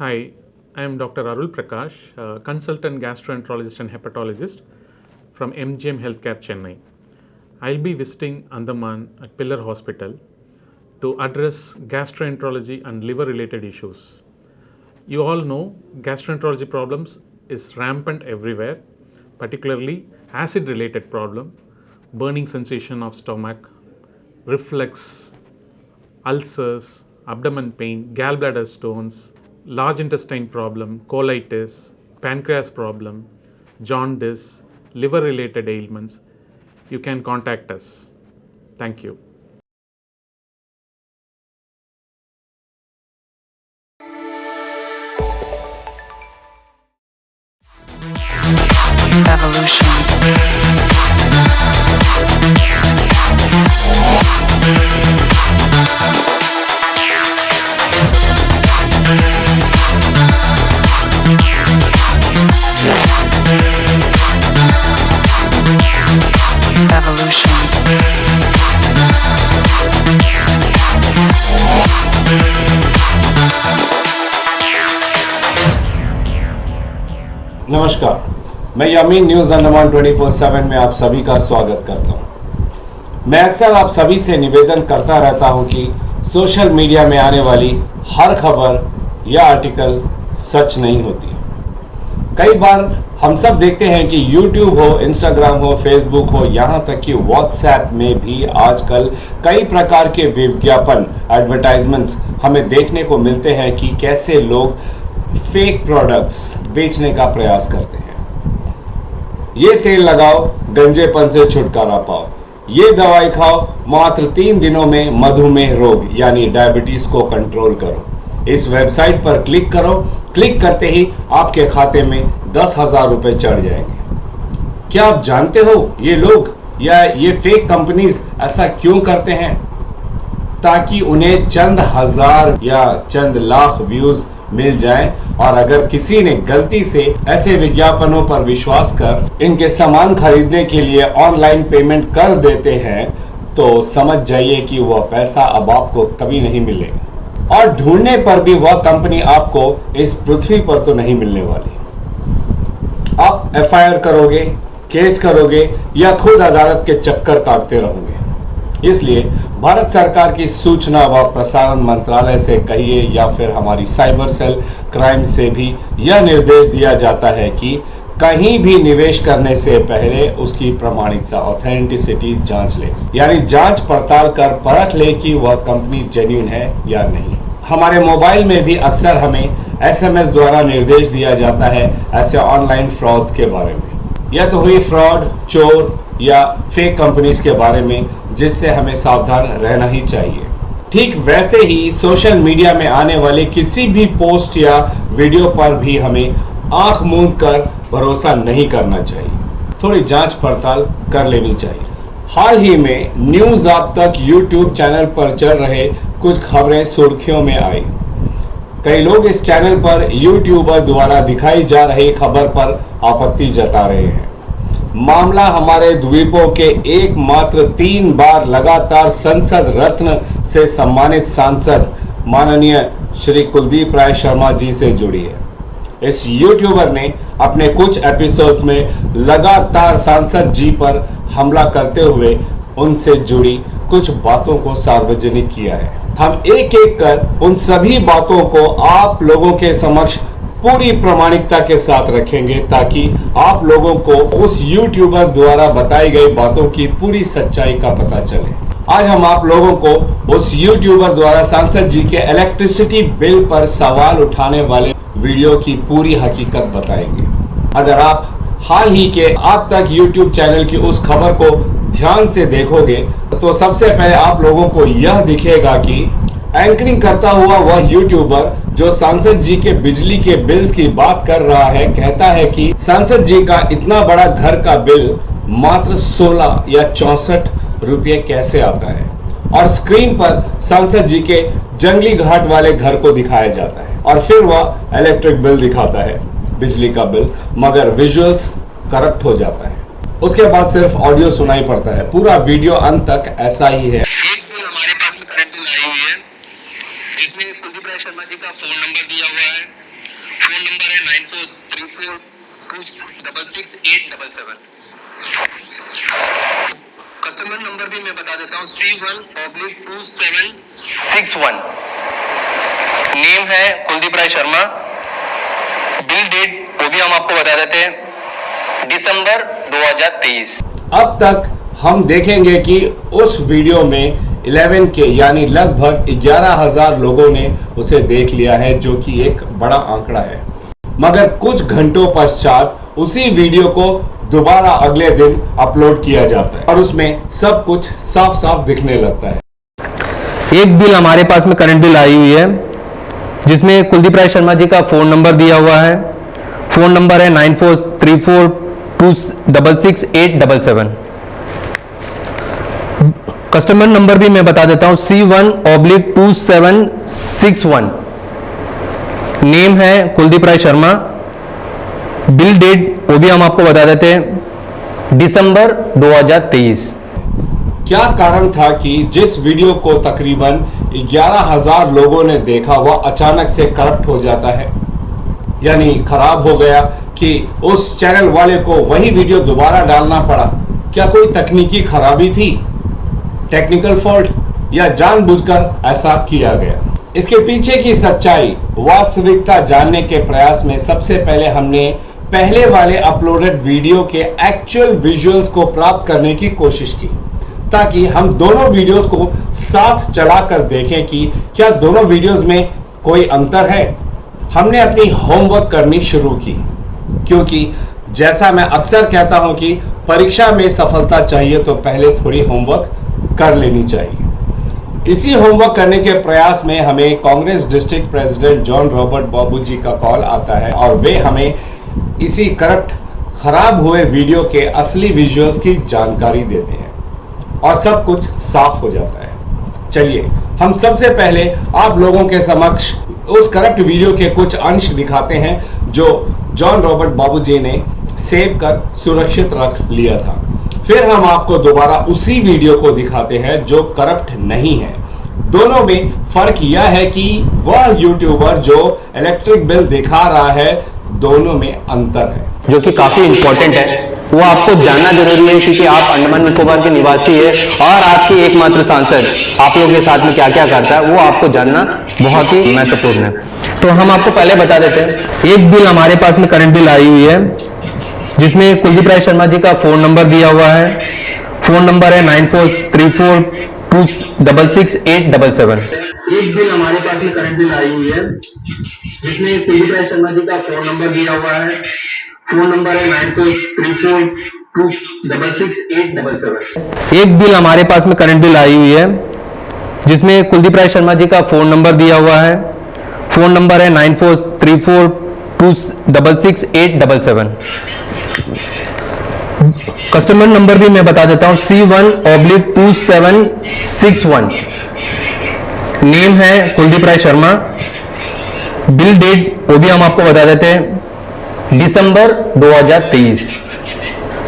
Hi, I am Dr. Arul Prakash, consultant gastroenterologist and hepatologist from MGM Healthcare Chennai. I'll be visiting Andaman at Pillar Hospital to address gastroenterology and liver related issues. You all know gastroenterology problems is rampant everywhere, particularly acid related problem, burning sensation of stomach, reflux, ulcers, abdomen pain, gallbladder stones, large intestine problem, colitis, pancreas problem, jaundice, liver related ailments. You can contact us. Thank you. Evolution. नमस्कार, मैं यामीन news Andaman 24/7 में आप सभी का स्वागत करता हूं। मैं अक्सर आप सभी से निवेदन करता रहता हूं कि सोशल मीडिया में आने वाली हर खबर या आर्टिकल सच नहीं होती। कई बार हम सब देखते हैं कि YouTube हो, Instagram हो, Facebook हो, यहाँ तक कि WhatsApp में भी आजकल कई प्रकार के विज्ञापन एडवर्टाइजमेंट्स हमें देखने को मिलते हैं कि कैसे लोग फेक प्रोडक्ट्स बेचने का प्रयास करते हैं। ये तेल लगाओ, गंजेपन से छुटकारा पाओ। ये दवाई खाओ, मात्र 3 दिनों में मधुमेह रोग यानी डायबिटीज को कंट्रोल करो। इस वेबसाइट पर क्लिक करो, क्लिक करते ही आपके खाते में 10,000 रुपए चढ़ जाएंगे। क्या आप जानते हो ये लोग या ये फेक कंपनीज ऐसा क्यों करते हैं? ताकि उन्हें चंद हजार या चंद लाख व्यूज मिल जाए, और अगर किसी ने गलती से ऐसे विज्ञापनों पर विश्वास कर इनके सामान खरीदने के लिए ऑनलाइन पेमेंट कर देते हैं तो समझ जाइए कि वह पैसा अब आपको कभी नहीं मिलेगा, और ढूंढने पर भी वह कंपनी आपको इस पृथ्वी पर तो नहीं मिलने वाली। आप FIR करोगे, केस करोगे या खुद अदालत के चक्कर काटते रहोगे। इसलिए भारत सरकार की सूचना व प्रसारण मंत्रालय से कहिए या फिर हमारी साइबर सेल क्राइम से भी यह निर्देश दिया जाता है कि कहीं भी निवेश करने से पहले उसकी प्रामाणिकता ऑथेंटिसिटी जांच ले, यानी जांच पड़ताल कर परख ले कि वह कंपनी जेन्युइन है या नहीं। हमारे मोबाइल में भी अक्सर हमें SMS द्वारा निर्देश दिया जाता है ऐसे ऑनलाइन फ्रॉड्स के बारे में। यह तो हुई फ्रॉड, चोर या फेक कंपनीज के बारे में, जिससे हमें सावधान रहना ही चाहिए। ठीक वैसे ही सोशल मीडिया में आने वाले किसी भी पोस्ट या वीडियो पर भी हमें आंख मूंद कर भरोसा नहीं करना चाहिए, थोड़ी जांच पड़ताल कर लेनी चाहिए। हाल ही में न्यूज़ आप तक YouTube चैनल पर चल रहे कुछ खबरें सुर्खियों में आई। कई लोग इस चैनल पर यूट्यूबर द्वारा दिखाई जा रही खबर पर आपत्ति जता रहे हैं। मामला हमारे द्वीपों के एकमात्र 3 बार लगातार संसद रत्न से सम्मानित सांसद माननीय श्री कुलदीप राय शर्मा जी से जुड़ी है। इस यूट्यूबर ने अपने कुछ एपिसोड्स में लगातार सांसद जी पर हमला करते हुए उनसे जुड़ी कुछ बातों को सार्वजनिक किया है। हम एक एक कर उन सभी बातों को आप लोगों के समक्ष पूरी प्रामाणिकता के साथ रखेंगे, ताकि आप लोगों को उस यूट्यूबर द्वारा बताई गई बातों की पूरी सच्चाई का पता चले। आज हम आप लोगों को उस यूट्यूबर द्वारा सांसद जी के इलेक्ट्रिसिटी बिल पर सवाल उठाने वाले वीडियो की पूरी हकीकत बताएंगे। अगर आप हाल ही के आप तक यूट्यूब चैनल की उस खबर को ध्यान से देखोगे तो सबसे पहले आप लोगों को यह दिखेगा कि एंकरिंग करता हुआ वह यूट्यूबर जो सांसद जी के बिजली के बिल्स की बात कर रहा है, कहता है कि सांसद जी का इतना बड़ा घर का बिल मात्र 16 या 64 रुपये कैसे आता है, और स्क्रीन पर सांसद जी के जंगली घाट वाले घर को दिखाया जाता है, और फिर वह इलेक्ट्रिक बिल दिखाता है, बिजली का बिल, मगर विजुअल्स करप्ट हो जाता है। उसके बाद सिर्फ ऑडियो सुनाई पड़ता है। पूरा वीडियो अंत तक ऐसा ही है। एक बिल हमारे पास में करंट बिल आई हुई है, जिसमें कुलदीप राय शर्मा जी का फोन नंबर दिया हुआ है, देता हूँ C1/2761। नेम है कुलदीप राय शर्मा। बिल डेट वो भी हम आपको बता देते हैं, दिसंबर 2023। अब तक हम देखेंगे कि उस वीडियो में 11K यानी लगभग 11,000 लोगों ने उसे देख लिया है, जो कि एक बड़ा आंकड़ा है। मगर कुछ घंटों पश्चात उसी वीडियो को दोबारा अगले दिन अपलोड किया जाता है और उसमें सब कुछ साफ साफ दिखने लगता है। एक बिल हमारे पास में करंट बिल आई हुई है, जिसमें कुलदीप राय शर्मा जी का फोन नंबर दिया हुआ है। फोन नंबर है 9434266877। कस्टमर नंबर भी मैं बता देता हूं, C1/2761। नेम है कुलदीप राय शर्मा। बिल डेट वो भी हम आपको बता देते हैं, दिसंबर 2023। क्या कारण था कि जिस वीडियो को तकरीबन 11,000 लोगों ने देखा वह अचानक से करप्ट हो जाता है, यानी खराब हो गया कि उस चैनल वाले को वही वीडियो दोबारा डालना पड़ा? क्या कोई तकनीकी खराबी थी, टेक्निकल फॉल्ट, या जानबूझकर ऐसा किया गया? इसके पीछे की सच्चाई, वास्तविकता जानने के प्रयास में सबसे पहले हमने पहले वाले अपलोडेड वीडियो के एक्चुअल विजुअल्स को प्राप्त करने की कोशिश की, ताकि हम दोनों वीडियोस को साथ चलाकर देखें कि क्या दोनों वीडियोस में कोई अंतर है। हमने अपनी होमवर्क करनी शुरू की, क्योंकि जैसा मैं अक्सर कहता हूं कि परीक्षा में सफलता चाहिए तो पहले थोड़ी होमवर्क कर लेनी चाहिए। इसी होमवर्क करने के प्रयास में हमें Congress district president John Robert Babu ji का कॉल आता है और वे हमें इसी करप्ट खराब हुए वीडियो के असली विजुअल्स की जानकारी देते हैं और सब कुछ साफ हो जाता है। चलिए हम सबसे पहले आप लोगों के समक्ष उस करप्ट वीडियो के कुछ अंश दिखाते हैं जो जॉन रॉबर्ट बाबू जी ने सेव कर सुरक्षित रख लिया था। फिर हम आपको दोबारा उसी वीडियो को दिखाते हैं जो करप्ट नहीं है। दोनों में फर्क यह है कि वह यूट्यूबर जो इलेक्ट्रिक बिल दिखा रहा है, दोनों में अंतर है जो कि काफी इंपॉर्टेंट है। वो आपको जानना जरूरी है, क्योंकि आप अंडमान निकोबार के निवासी है और आपके एकमात्र सांसद आप लोगों के साथ में क्या क्या करता है वो आपको जानना बहुत ही महत्वपूर्ण है। तो हम आपको पहले बता देते हैं, एक बिल हमारे पास में करंट बिल आई हुई है, जिसमें कुलदीप राय शर्मा जी का फोन नंबर दिया हुआ है। फोन नंबर है 9434266877। एक बिल हमारे पास में करंट बिल आई हुई है, जिसमें कुलदीप राय शर्मा जी का फोन नंबर दिया हुआ है। फोन नंबर है 9434266877। एक बिल हमारे पास में करंट बिल आई हुई है, जिसमें कुलदीप राय शर्मा जी का फोन नंबर दिया हुआ है। फोन नंबर है 9434266877। कस्टमर नंबर भी मैं बता देता हूं, C1/2761। नेम है कुलदीप राय शर्मा। बिल डेट वो भी हम आपको बता देते हैं, दिसंबर 2023।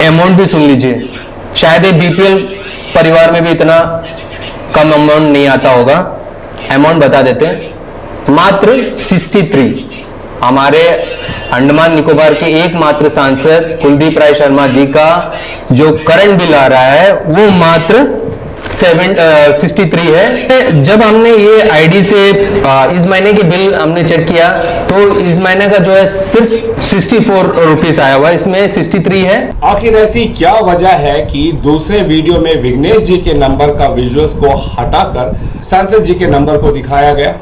अमाउंट भी सुन लीजिए, शायद ये बीपीएल परिवार में भी इतना कम अमाउंट नहीं आता होगा। अमाउंट बता देते हैं, मात्र 63। हमारे अंडमान निकोबार के एकमात्र सांसद कुलदीप राय शर्मा जी का जो करंट बिल आ रहा है वो मात्र 63 है। जब हमने ये आईडी से इस महीने के बिल हमने चेक किया तो इस महीने का जो है सिर्फ 64 रुपीस आया हुआ है, इसमें 63 है। आखिर ऐसी क्या वजह है कि दूसरे वीडियो में विघ्नेश जी के नंबर का विजुअल्स को हटाकर सांसद जी के नंबर को दिखाया गया?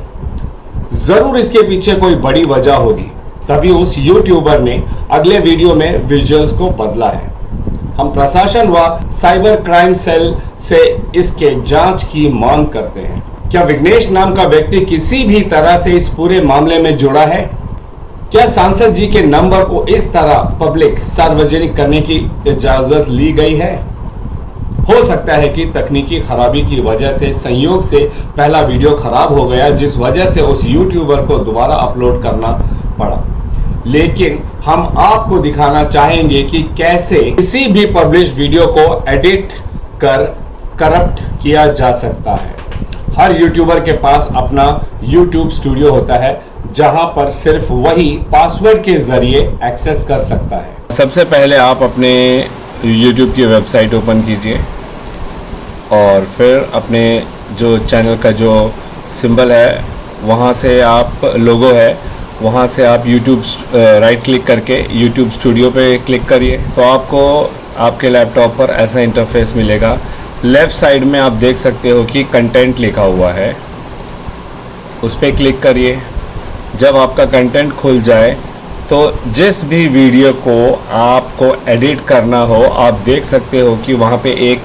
जरूर इसके पीछे कोई बड़ी वजह होगी, तभी उस यूट्यूबर ने अगले वीडियो में विजुअल्स को बदला है। हम प्रशासन व साइबर क्राइम सेल से इसके जांच की मांग करते हैं। क्या विघ्नेश नाम का व्यक्ति किसी भी तरह से इस पूरे मामले में जुड़ा है? क्या सांसद जी के नंबर को इस तरह पब्लिक सार्वजनिक करने की इजाजत ली गई है? हो सकता है कि तकनीकी खराबी की वजह से संयोग से पहला वीडियो खराब हो गया, जिस वजह से उस यूट्यूबर को दोबारा अपलोड करना पड़ा। लेकिन हम आपको दिखाना चाहेंगे कि कैसे किसी भी पब्लिश वीडियो को एडिट कर करप्ट किया जा सकता है। हर यूट्यूबर के पास अपना यूट्यूब स्टूडियो होता है, जहां पर सिर्फ वही पासवर्ड के जरिए एक्सेस कर सकता है। सबसे पहले आप अपने YouTube की वेबसाइट ओपन कीजिए। और फिर अपने जो चैनल का जो सिंबल है वहाँ से आप लोगो है वहाँ से आप YouTube राइट क्लिक करके YouTube स्टूडियो पे क्लिक करिए तो आपको आपके लैपटॉप पर ऐसा इंटरफेस मिलेगा। लेफ़्ट साइड में आप देख सकते हो कि कंटेंट लिखा हुआ है, उस पर क्लिक करिए। जब आपका कंटेंट खुल जाए तो जिस भी वीडियो को आपको एडिट करना हो आप देख सकते हो कि वहाँ पे एक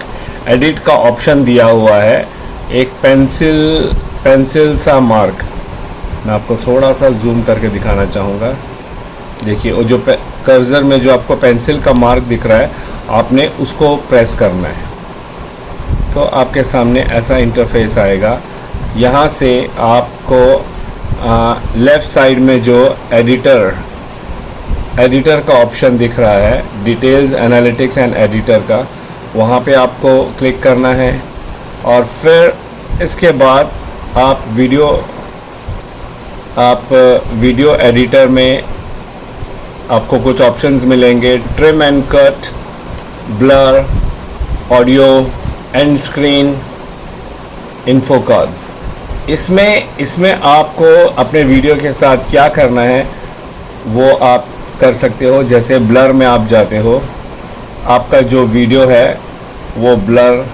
एडिट का ऑप्शन दिया हुआ है, एक पेंसिल सा मार्क। मैं आपको थोड़ा सा जूम करके दिखाना चाहूँगा। देखिए वो जो कर्सर में जो आपको पेंसिल का मार्क दिख रहा है आपने उसको प्रेस करना है तो आपके सामने ऐसा इंटरफेस आएगा। यहाँ से आपको लेफ़्ट साइड में जो एडिटर का ऑप्शन दिख रहा है, डिटेल्स एनालिटिक्स एंड एडिटर का, वहाँ पे आपको क्लिक करना है और फिर इसके बाद आप वीडियो एडिटर में आपको कुछ ऑप्शंस मिलेंगे, trim and cut, blur, audio, and screen, info cards. इसमें आपको अपने वीडियो के साथ क्या करना है वो आप कर सकते हो। जैसे ब्लर में आप जाते हो, आपका जो वीडियो है वो ब्लर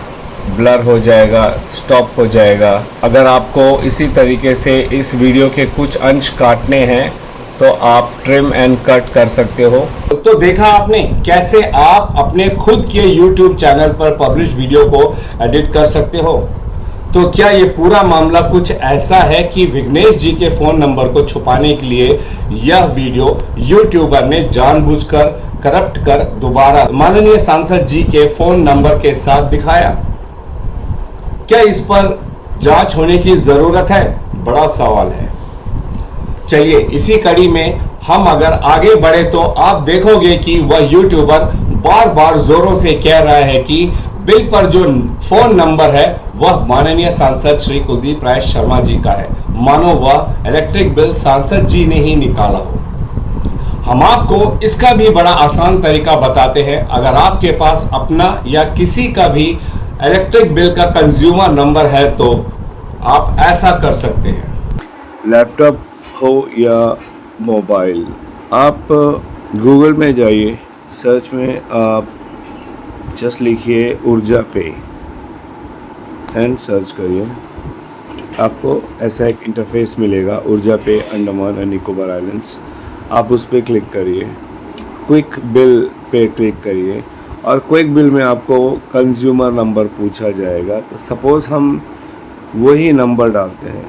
हो जाएगा, स्टॉप हो जाएगा। अगर आपको इसी तरीके से इस वीडियो के कुछ अंश काटने हैं तो आप ट्रिम एंड कट कर सकते हो। तो देखा आपने कैसे आप अपने खुद के YouTube चैनल पर पब्लिश वीडियो को एडिट कर सकते हो। तो क्या ये पूरा मामला कुछ ऐसा है कि विघ्नेश जी के फोन नंबर को छुपाने के लिए यह वीडियो यूट्यूबर ने जानबूझकर करप्ट कर दोबारा माननीय सांसद जी के फोन नंबर के साथ दिखाया? क्या इस पर जांच होने की जरूरत है? बड़ा सवाल है। चलिए इसी कड़ी में हम अगर आगे बढ़े तो आप देखोगे कि वह यूट्यूबर बार बार जोरों से कह रहा है कि बिल पर जो फोन नंबर है वह माननीय सांसद श्री कुलदीप राय शर्मा जी का है, मानो वह इलेक्ट्रिक बिल सांसद जी ने ही निकाला हो। हम आपको इसका भी बड़ा आसान तरीका बताते हैं। अगर आपके पास अपना या किसी का भी इलेक्ट्रिक बिल का कंज्यूमर नंबर है तो आप ऐसा कर सकते हैं। लैपटॉप हो या मोबाइल, आप गूगल में जाइए, सर्च में आप जस्ट लिखिए ऊर्जा पे एंड सर्च करिए, आपको ऐसा एक इंटरफेस मिलेगा, ऊर्जा पे अंडमान एंड निकोबार आइलैंड्स। आप उस पर क्लिक करिए, क्विक बिल पे क्लिक करिए और क्विक बिल में आपको कंज्यूमर नंबर पूछा जाएगा। तो सपोज़ हम वही नंबर डालते हैं,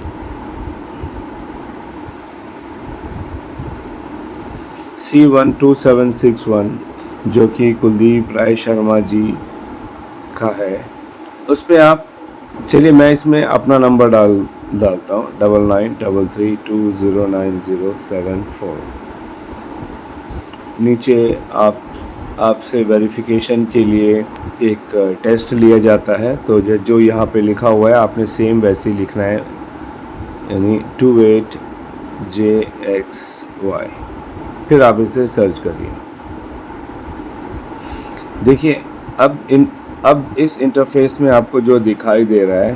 C12761, जो कि कुलदीप राय शर्मा जी का है। उस पर आप चलिए मैं इसमें अपना नंबर डालता हूँ 9933209074। नीचे आपसे वेरिफिकेशन के लिए एक टेस्ट लिया जाता है, तो जो यहाँ पे लिखा हुआ है आपने सेम वैसे ही लिखना है, यानी 28JXY। फिर आप इसे सर्च करिए। देखिए अब इस इंटरफेस में आपको जो दिखाई दे रहा है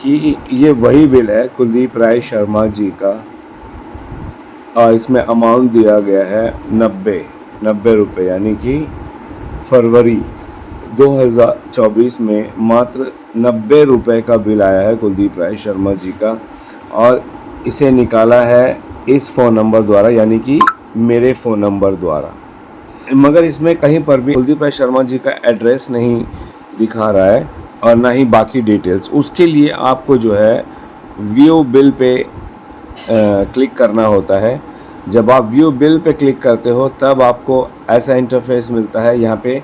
कि ये वही बिल है कुलदीप राय शर्मा जी का और इसमें अमाउंट दिया गया है 90 रुपये, यानी कि फरवरी 2024 में मात्र 90 रुपये का बिल आया है कुलदीप राय शर्मा जी का और इसे निकाला है इस फ़ोन नंबर द्वारा, यानी कि मेरे फ़ोन नंबर द्वारा। मगर इसमें कहीं पर भी कुलदीप राय शर्मा जी का एड्रेस नहीं दिखा रहा है और ना ही बाकी डिटेल्स। उसके लिए आपको जो है व्यू बिल पे क्लिक करना होता है। जब आप व्यू बिल पे क्लिक करते हो तब आपको ऐसा इंटरफेस मिलता है। यहाँ पे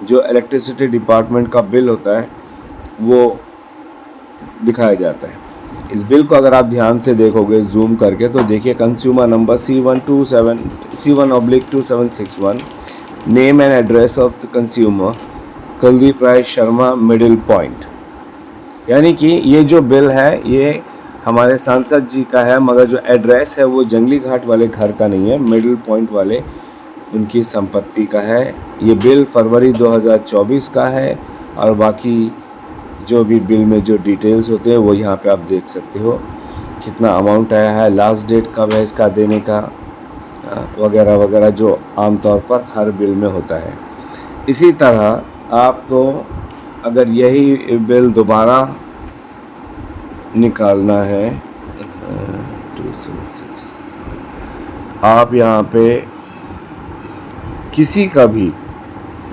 जो इलेक्ट्रिसिटी डिपार्टमेंट का बिल होता है वो दिखाया जाता है। इस बिल को अगर आप ध्यान से देखोगे जूम करके तो देखिए consumer number C1/2761, name and address of the consumer Kuldeep Rai Sharma, middle point. यानी कि ये जो बिल है ये हमारे सांसद जी का है, मगर जो एड्रेस है वो जंगली घाट वाले घर का नहीं है, मिडिल पॉइंट वाले उनकी संपत्ति का है। ये बिल फरवरी 2024 का है और बाकी जो भी बिल में जो डिटेल्स होते हैं वो यहाँ पे आप देख सकते हो, कितना अमाउंट आया है, लास्ट डेट कब है इसका देने का, वगैरह वगैरह, जो आमतौर पर हर बिल में होता है। इसी तरह आपको अगर यही बिल दोबारा निकालना है 276, आप यहाँ पे किसी का भी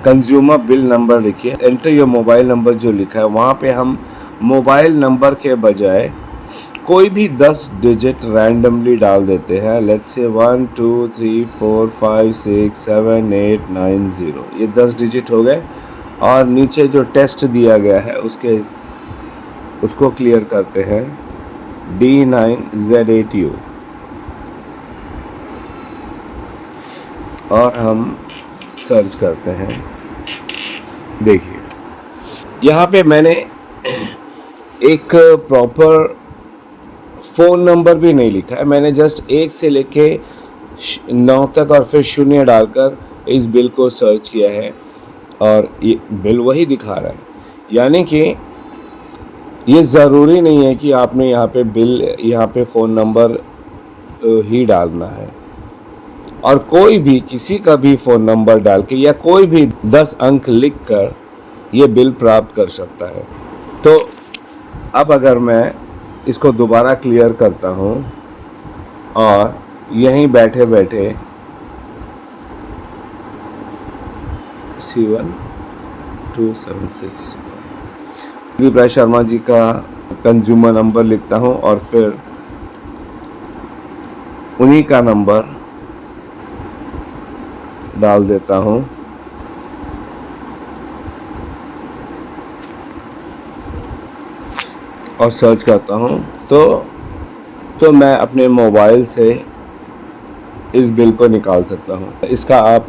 कंज्यूमर बिल नंबर लिखिए, एंटर योर मोबाइल नंबर जो लिखा है वहाँ पे हम मोबाइल नंबर के बजाय कोई भी 10 डिजिट रैंडमली डाल देते हैं। लेट्स से 1 2 3 4 5 6 7 8 9 0, ये 10 डिजिट हो गए। और नीचे जो टेस्ट दिया गया है उसको क्लियर करते हैं, D9Z8U, और हम सर्च करते हैं। देखिए यहाँ पे मैंने एक प्रॉपर फ़ोन नंबर भी नहीं लिखा है, मैंने जस्ट 1 से लेके 9 तक और फिर 0 डालकर इस बिल को सर्च किया है और ये बिल वही दिखा रहा है। यानी कि ये ज़रूरी नहीं है कि आपने यहाँ पे फ़ोन नंबर ही डालना है, और कोई भी किसी का भी फ़ोन नंबर डाल के या कोई भी 10 अंक लिख कर ये बिल प्राप्त कर सकता है। तो अब अगर मैं इसको दोबारा क्लियर करता हूँ और यहीं बैठे बैठे C1276 कुलदीप राय शर्मा जी का कंज्यूमर नंबर लिखता हूँ और फिर उन्हीं का नंबर डाल देता हूँ, और सर्च करता हूँ तो मैं अपने मोबाइल से इस बिल को निकाल सकता हूँ। इसका आप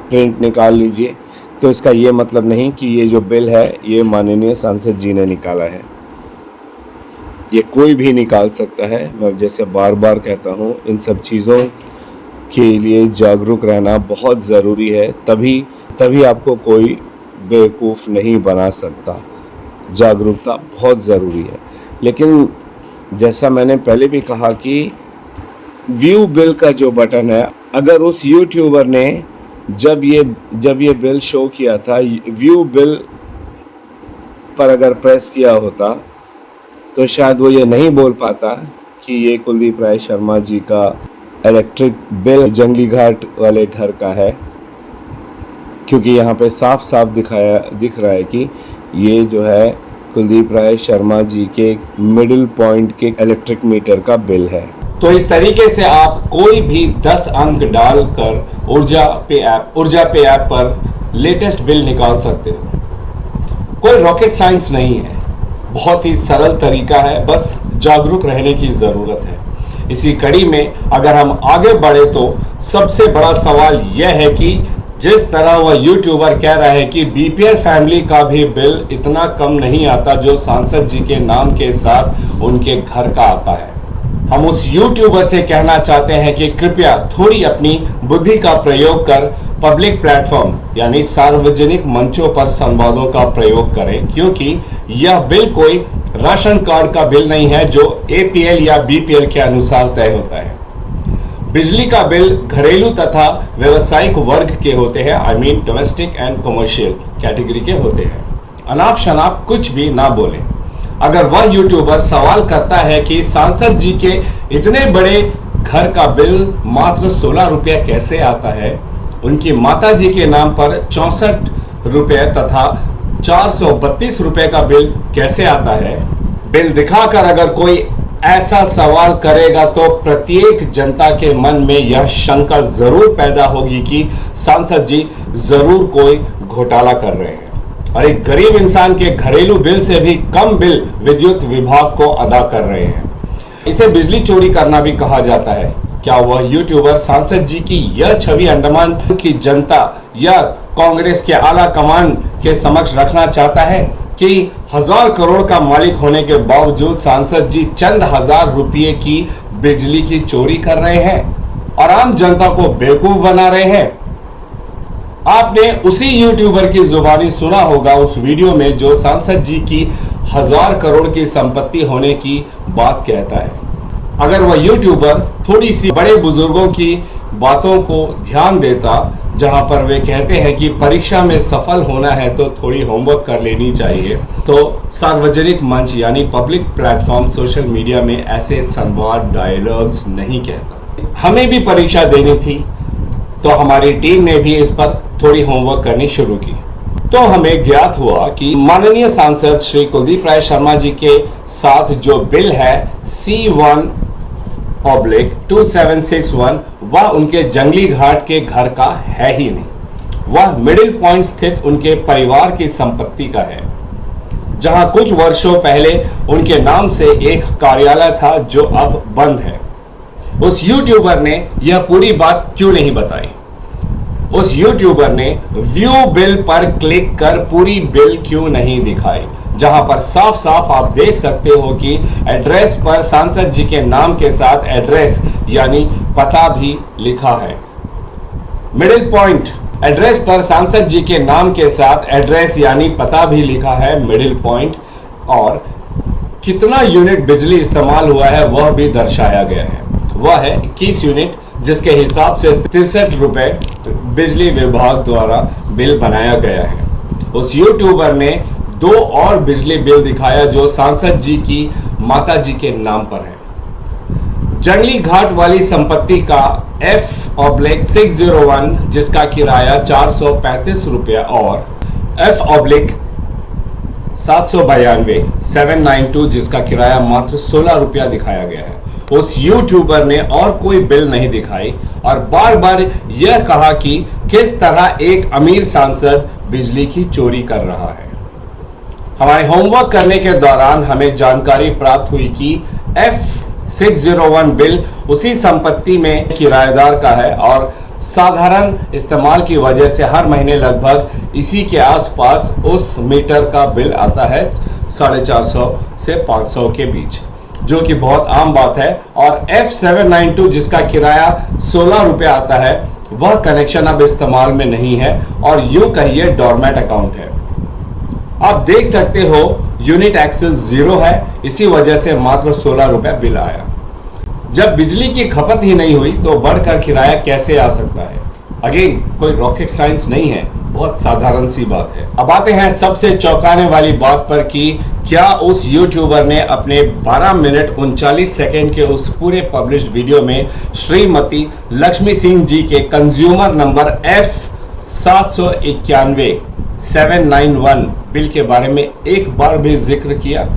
प्रिंट निकाल लीजिए। तो इसका ये मतलब नहीं कि ये जो बिल है ये माननीय सांसद जी ने निकाला है, ये कोई भी निकाल सकता है। मैं जैसे बार बार कहता हूँ, इन सब चीज़ों के लिए जागरूक रहना बहुत ज़रूरी है, तभी आपको कोई बेवकूफ़ नहीं बना सकता। जागरूकता बहुत ज़रूरी है। लेकिन जैसा मैंने पहले भी कहा कि व्यू बिल का जो बटन है, अगर उस यूट्यूबर ने जब ये बिल शो किया था, व्यू बिल पर अगर प्रेस किया होता तो शायद वो ये नहीं बोल पाता कि ये कुलदीप राय शर्मा जी का इलेक्ट्रिक बिल जंगली घाट वाले घर का है, क्योंकि यहाँ पे साफ साफ दिख रहा है कि ये जो है कुलदीप राय शर्मा जी के मिडिल पॉइंट के इलेक्ट्रिक मीटर का बिल है। तो इस तरीके से आप कोई भी 10 अंक डालकर ऊर्जा पे ऐप पर लेटेस्ट बिल निकाल सकते हो। कोई रॉकेट साइंस नहीं है, बहुत ही सरल तरीका है, बस जागरूक रहने की ज़रूरत है। इसी कड़ी में अगर हम आगे बढ़े तो सबसे बड़ा सवाल यह है कि जिस तरह वह यूट्यूबर कह रहा है कि बीपीएल फैमिली का भी बिल इतना कम नहीं आता जो सांसद जी के नाम के साथ उनके घर का आता है। हम उस यूट्यूबर से कहना चाहते हैं कि कृपया थोड़ी अपनी बुद्धि का प्रयोग कर पब्लिक प्लेटफॉर्म यानी सार्वजनिक मंचों पर संवादों का प्रयोग करें, क्योंकि यह बिल कोई राशन कार्ड का बिल नहीं है जो एपीएल या बीपीएल के अनुसार तय होता है। बिजली का बिल घरेलू तथा व्यवसायिक वर्ग के होते हैं, I mean domestic and commercial category के होते हैं। अनाप शनाप कुछ भी ना बोले। अगर वह यूट्यूबर सवाल करता है कि सांसद जी के इतने बड़े घर का बिल मात्र 16 रुपया कैसे आता है, उनकी माता जी के नाम पर 64 रुपये तथा 432 रुपये का बिल कैसे आता है, बिल दिखाकर अगर कोई ऐसा सवाल करेगा तो प्रत्येक जनता के मन में यह शंका जरूर पैदा होगी कि सांसद जी जरूर कोई घोटाला कर रहे हैं और एक गरीब इंसान के घरेलू बिल से भी कम बिल विद्युत विभाग को अदा कर रहे हैं। इसे बिजली चोरी करना भी कहा जाता है। क्या वह यूट्यूबर सांसद जी की यह छवि अंडमान की जनता या कांग्रेस के आला कमान के समक्ष रखना चाहता है कि 1000 करोड़ का मालिक होने के बावजूद सांसद जी चंद हजार रुपये की बिजली की चोरी कर रहे हैं और आम जनता को बेवकूफ बना रहे हैं? आपने उसी यूट्यूबर की जुबानी सुना होगा उस वीडियो में जो सांसद जी की 1000 करोड़ की संपत्ति होने की बात कहता है। अगर वह यूट्यूबर थोड़ी सी बड़े बुजुर्गों की बातों को ध्यान देता, जहां पर वे कहते हैं कि परीक्षा में सफल होना है तो थोड़ी होमवर्क कर लेनी चाहिए, तो सार्वजनिक मंच यानी पब्लिक प्लेटफॉर्म सोशल मीडिया में ऐसे संवाद डायलॉग्स नहीं कहता। हमें भी परीक्षा देनी थी तो हमारी टीम ने भी इस पर थोड़ी होमवर्क करनी शुरू की, तो हमें ज्ञात हुआ कि माननीय सांसद श्री कुलदीप राय शर्मा जी के साथ जो बिल है C1/2761 वह उनके जंगली घाट के घर का है ही नहीं, वह मिडिल पॉइंट स्थित उनके परिवार की संपत्ति का है, जहां कुछ वर्षों पहले उनके नाम से एक कार्यालय था जो अब बंद है। उस यूट्यूबर ने यह पूरी बात क्यों नहीं बताई? उस यूट्यूबर ने व्यू बिल पर क्लिक कर पूरी बिल क्यों नहीं दिखाई, जहां पर साफ साफ आप देख सकते हो कि एड्रेस पर सांसद जी के नाम के साथ एड्रेस यानी पता भी लिखा है। मिडिल पॉइंट एड्रेस पर सांसद जी के नाम के साथ एड्रेस यानी पता भी लिखा है मिडिल पॉइंट, और कितना यूनिट बिजली इस्तेमाल हुआ है वह भी दर्शाया गया है। वह है 21 यूनिट, जिसके हिसाब से 63 रुपए बिजली विभाग द्वारा बिल बनाया गया है। उस यूट्यूबर ने 2 और बिजली बिल दिखाया जो सांसद जी की माता जी के नाम पर है। जंगली घाट वाली संपत्ति का F/601 जिसका किराया 435 रुपया और F/792 जिसका किराया मात्र 16 रुपया दिखाया गया है। उस यूट्यूबर ने और कोई बिल नहीं दिखाई और बार बार यह कहा कि किस तरह एक अमीर सांसद बिजली की चोरी कर रहा है। हमारे होमवर्क करने के दौरान हमें जानकारी प्राप्त हुई कि F/601 बिल उसी संपत्ति में किराएदार का है और साधारण इस्तेमाल की वजह से हर महीने लगभग इसी के आसपास उस मीटर का बिल आता है 450 से 500 के बीच, जो कि बहुत आम बात है। और F/792 जिसका किराया 16 रुपया आता है वह कनेक्शन अब इस्तेमाल में नहीं है और यूं कहिए डोरमेट अकाउंट है। आप देख सकते हो यूनिट एक्सेस 0 है, इसी वजह से मात्र 16 रुपया बिल आया। जब बिजली की खपत ही नहीं हुई तो बढ़कर किराया कैसे आ सकता है? अगेन कोई रॉकेट साइंस नहीं है, बहुत साधारण सी बात है। अब आते हैं सबसे चौंकाने वाली बात पर कि क्या उस यूट्यूबर ने अपने 12 मिनट 39 सेकेंड के उस पूरे पब्लिश्ड वीडियो में श्रीमती लक्ष्मी सिंह जी के कंज्यूमर नंबर F/791 बिल के बारे में एक बार भी जिक्र किया?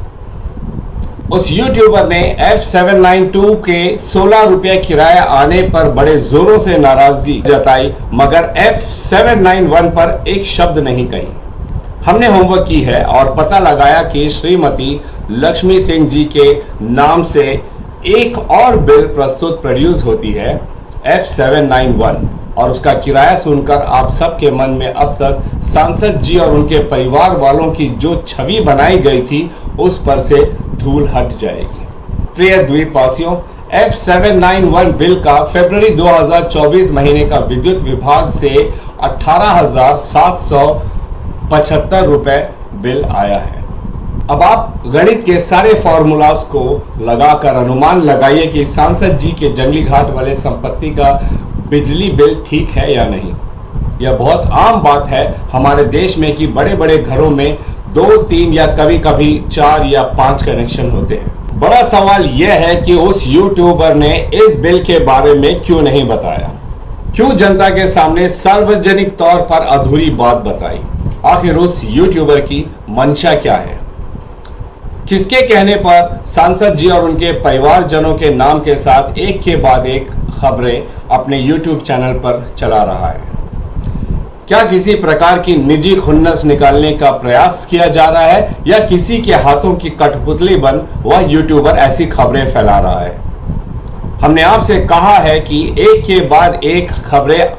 उस यूट्यूबर ने F/792 के 16 रुपये किराया आने पर बड़े जोरों से नाराजगी जताई, मगर F/791 पर एक शब्द नहीं कही। हमने होमवर्क की है और पता लगाया कि श्रीमती लक्ष्मी सिंह जी के नाम से एक और बिल प्रस्तुत प्रोड्यूस होती है F/791 और उसका किराया सुनकर आप सबके मन में अब तक सांसद जी और उनके परिवार वालों की जो छवि बनाई गई थी उस पर से धूल हट जाएगी। प्रिय द्वीपवासियों, F/791 बिल का फरवरी 2024 महीने का विद्युत विभाग से 18,775 रुपए बिल आया है। अब आप गणित के सारे फॉर्मूलाज को लगाकर अनुमान लगाइए कि सांसद जी के जंगली घाट वाले संपत्ति का बिजली बिल ठीक है या नहीं। यह बहुत आम बात है हमारे देश में कि बड़े बड़े घरों में 2, 3 या कभी कभी 4 या 5 कनेक्शन होते हैं। बड़ा सवाल यह है कि उस यूट्यूबर ने इस बिल के बारे में क्यों नहीं बताया, क्यों जनता के सामने सार्वजनिक तौर पर अधूरी बात बताई। आखिर उस यूट्यूबर की मंशा क्या है? किसके कहने पर सांसद जी और उनके परिवारजनों के नाम के साथ एक के बाद एक खबरें अपने यूट्यूब चैनल पर चला रहा है? क्या किसी प्रकार की निजी खुन्नस निकालने का प्रयास किया जा रहा है या किसी के हाथों की कठपुतली बन वह यूट्यूबर ऐसी खबरें फैला रहा है? हमने आपसे कहा है कि एक के बाद एक खबरें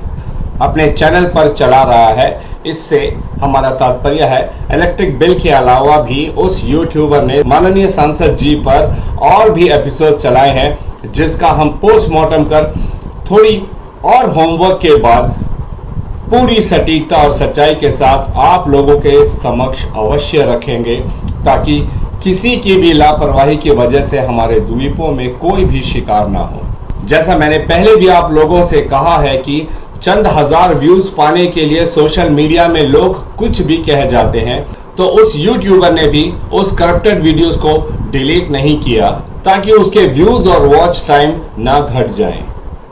अपने चैनल पर चला रहा है। इससे हमारा तात्पर्य है इलेक्ट्रिक बिल के अलावा भी उस यूट्यूबर ने माननीय सांसद जी पर और भी एपिसोड चलाए हैं, जिसका हम पोस्टमार्टम कर थोड़ी और होमवर्क के बाद पूरी सटीकता और सच्चाई के साथ आप लोगों के समक्ष अवश्य रखेंगे, ताकि किसी की भी लापरवाही की वजह से हमारे द्वीपों में कोई भी शिकार ना हो। जैसा मैंने पहले भी आप लोगों से कहा है कि चंद हजार व्यूज पाने के लिए सोशल मीडिया में लोग कुछ भी कह जाते हैं, तो उस यूट्यूबर ने भी उस करप्टेड वीडियोस को डिलीट नहीं किया ताकि उसके व्यूज और वॉच टाइम ना घट जाएं,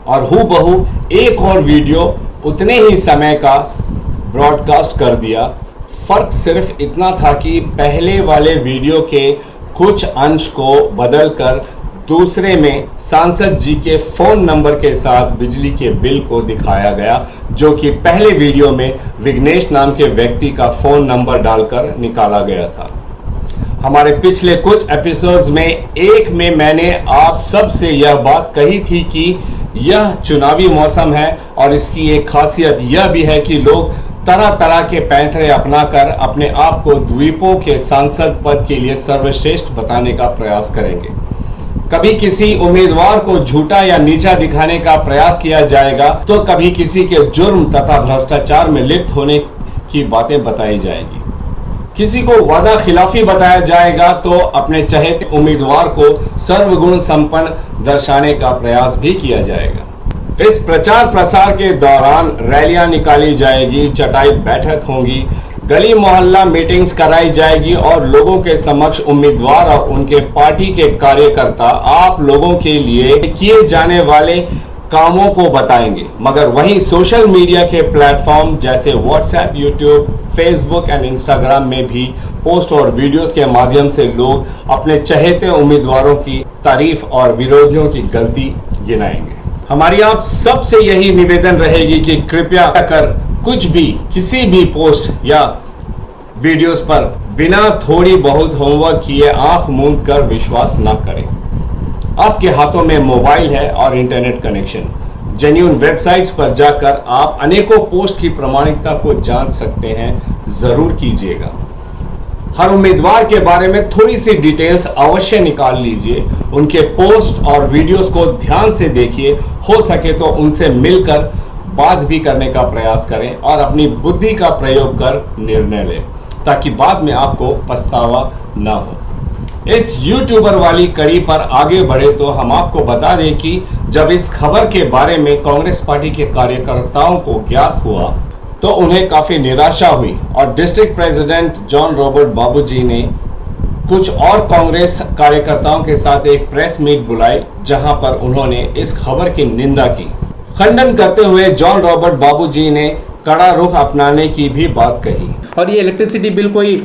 और हूबहू एक और वीडियो उतने ही समय का ब्रॉडकास्ट कर दिया। फर्क सिर्फ इतना था कि पहले वाले वीडियो के कुछ अंश को बदलकर दूसरे में सांसद जी के फोन नंबर के साथ बिजली के बिल को दिखाया गया, जो कि पहले वीडियो में विघ्नेश नाम के व्यक्ति का फोन नंबर डालकर निकाला गया था। हमारे पिछले कुछ एपिसोड्स में एक में मैंने आप सब से यह बात कही थी कि यह चुनावी मौसम है और इसकी एक खासियत यह भी है कि लोग तरह तरह के पैंतरे अपनाकर अपने आप को द्वीपों के सांसद पद के लिए सर्वश्रेष्ठ बताने का प्रयास करेंगे। कभी किसी उम्मीदवार को झूठा या नीचा दिखाने का प्रयास किया जाएगा, तो कभी किसी के जुर्म तथा भ्रष्टाचार में लिप्त होने की बातें बताई जाएगी। किसी को वादा खिलाफी बताया जाएगा तो अपने चहेते उम्मीदवार को सर्वगुण संपन्न दर्शाने का प्रयास भी किया जाएगा। इस प्रचार प्रसार के दौरान रैलियां निकाली जाएगी, चटाई बैठक होंगी, गली मोहल्ला मीटिंग्स कराई जाएगी और लोगों के समक्ष उम्मीदवार और उनके पार्टी के कार्यकर्ता आप लोगों के लिए किए जाने वाले कामों को बताएंगे। मगर वहीं सोशल मीडिया के प्लेटफॉर्म जैसे WhatsApp, YouTube, Facebook and Instagram में भी पोस्ट और वीडियोस के माध्यम से लोग अपने चहेते उम्मीदवारों की तारीफ और विरोधियों की गलती गिनाएंगे। हमारी आप सबसे यही निवेदन रहेगी कि कृपया कर कुछ भी किसी भी पोस्ट या वीडियोस पर बिना थोड़ी बहुत होमवर्क किए आंख मूंद कर विश्वास न करें। आपके हाथों में मोबाइल है और इंटरनेट कनेक्शन, जेन्युइन वेबसाइट्स पर जाकर आप अनेकों पोस्ट की प्रामाणिकता को जांच सकते हैं, जरूर कीजिएगा। हर उम्मीदवार के बारे में थोड़ी सी डिटेल्स अवश्य निकाल लीजिए, उनके पोस्ट और वीडियोस को ध्यान से देखिए, हो सके तो उनसे मिलकर बात भी करने का प्रयास करें और अपनी बुद्धि का प्रयोग कर निर्णय लें, ताकि बाद में आपको पछतावा ना हो। इस यूट्यूबर वाली कड़ी पर आगे बढ़े तो हम आपको बता दें कि जब इस खबर के बारे में कांग्रेस पार्टी के कार्यकर्ताओं को ज्ञात हुआ तो उन्हें काफी निराशा हुई और district president John Robert Babu जी ने कुछ और कांग्रेस कार्यकर्ताओं के साथ एक प्रेस मीट बुलाई, जहां पर उन्होंने इस खबर की निंदा की। खंडन करते हुए जॉन रॉबर्ट बाबू जी ने कड़ा रुख अपनाने की भी बात कही। और ये इलेक्ट्रिसिटी बिल कोई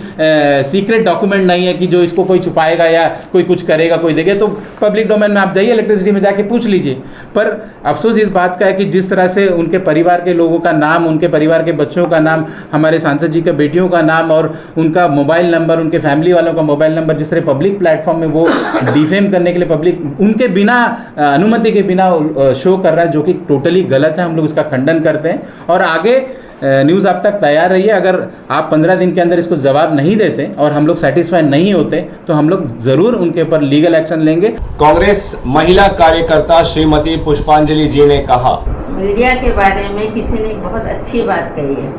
सीक्रेट डॉक्यूमेंट नहीं है कि जो इसको कोई छुपाएगा या कोई कुछ करेगा, कोई देगा। तो पब्लिक डोमेन में आप जाइए, इलेक्ट्रिसिटी में जाके पूछ लीजिए। पर अफसोस इस बात का है कि जिस तरह से उनके परिवार के लोगों का नाम, उनके परिवार के बच्चों का नाम, हमारे सांसद जी के बेटियों का नाम और उनका मोबाइल नंबर, उनके फैमिली वालों का मोबाइल नंबर, जिस तरह पब्लिक प्लेटफॉर्म में वो डिफेम करने के लिए पब्लिक उनके बिना अनुमति के बिना शो कर रहा है, जो कि टोटली गलत है। हम लोग इसका खंडन करते हैं और आगे न्यूज़ आप तक तैयार रहिए। अगर आप 15 दिन के अंदर इसको जवाब नहीं देते और हम लोग सेटिस्फाइड नहीं होते तो हम लोग जरूर उनके ऊपर लीगल एक्शन लेंगे। कांग्रेस महिला कार्यकर्ता श्रीमती पुष्पांजलि जी ने कहा, मीडिया के बारे में किसी ने बहुत अच्छी बात कही है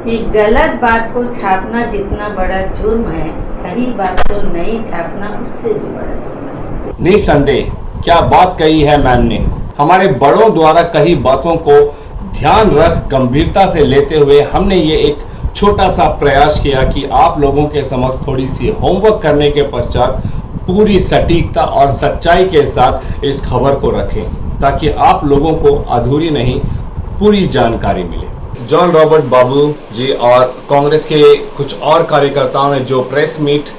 कि गलत बात को छापना जितना बड़ा जुर्म है, सही बात को नहीं छापना उससे भी बड़ा जुर्म है। निसंदेह क्या बात कही है मैम ने। हमारे बड़ों द्वारा कही बातों को ध्यान रख गंभीरता से लेते हुए हमने ये एक छोटा सा प्रयास किया कि आप लोगों के समक्ष थोड़ी सी होमवर्क करने के पश्चात पूरी सटीकता और सच्चाई के साथ इस खबर को रखें, ताकि आप लोगों को अधूरी नहीं पूरी जानकारी मिले। जॉन रॉबर्ट बाबू जी और कांग्रेस के कुछ और कार्यकर्ताओं ने जो प्रेस मीट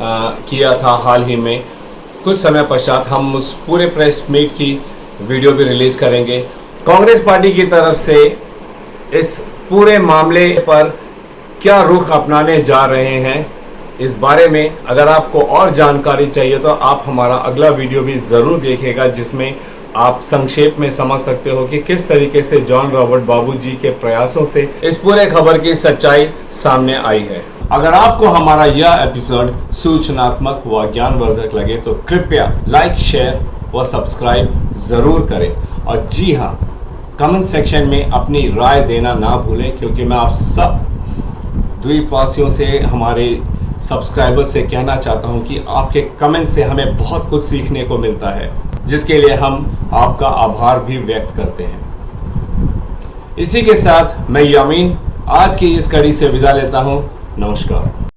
किया था हाल ही में, कुछ समय पश्चात हम उस पूरे प्रेस मीट की वीडियो भी रिलीज करेंगे। कांग्रेस पार्टी की तरफ से इस पूरे मामले पर क्या रुख अपनाने जा रहे हैं, इस बारे में अगर आपको और जानकारी चाहिए तो आप हमारा अगला वीडियो भी ज़रूर देखिएगा, जिसमें आप संक्षेप में समझ सकते हो कि किस तरीके से जॉन रॉबर्ट बाबू जी के प्रयासों से इस पूरे खबर की सच्चाई सामने आई है। अगर आपको हमारा यह एपिसोड सूचनात्मक व ज्ञानवर्धक लगे तो कृपया लाइक, शेयर व सब्सक्राइब ज़रूर करें। और जी हाँ, कमेंट सेक्शन में अपनी राय देना ना भूलें, क्योंकि मैं आप सब द्वीपवासियों से, हमारे सब्सक्राइबर से कहना चाहता हूं कि आपके कमेंट से हमें बहुत कुछ सीखने को मिलता है, जिसके लिए हम आपका आभार भी व्यक्त करते हैं। इसी के साथ मैं यामीन आज की इस कड़ी से विदा लेता हूं। नमस्कार।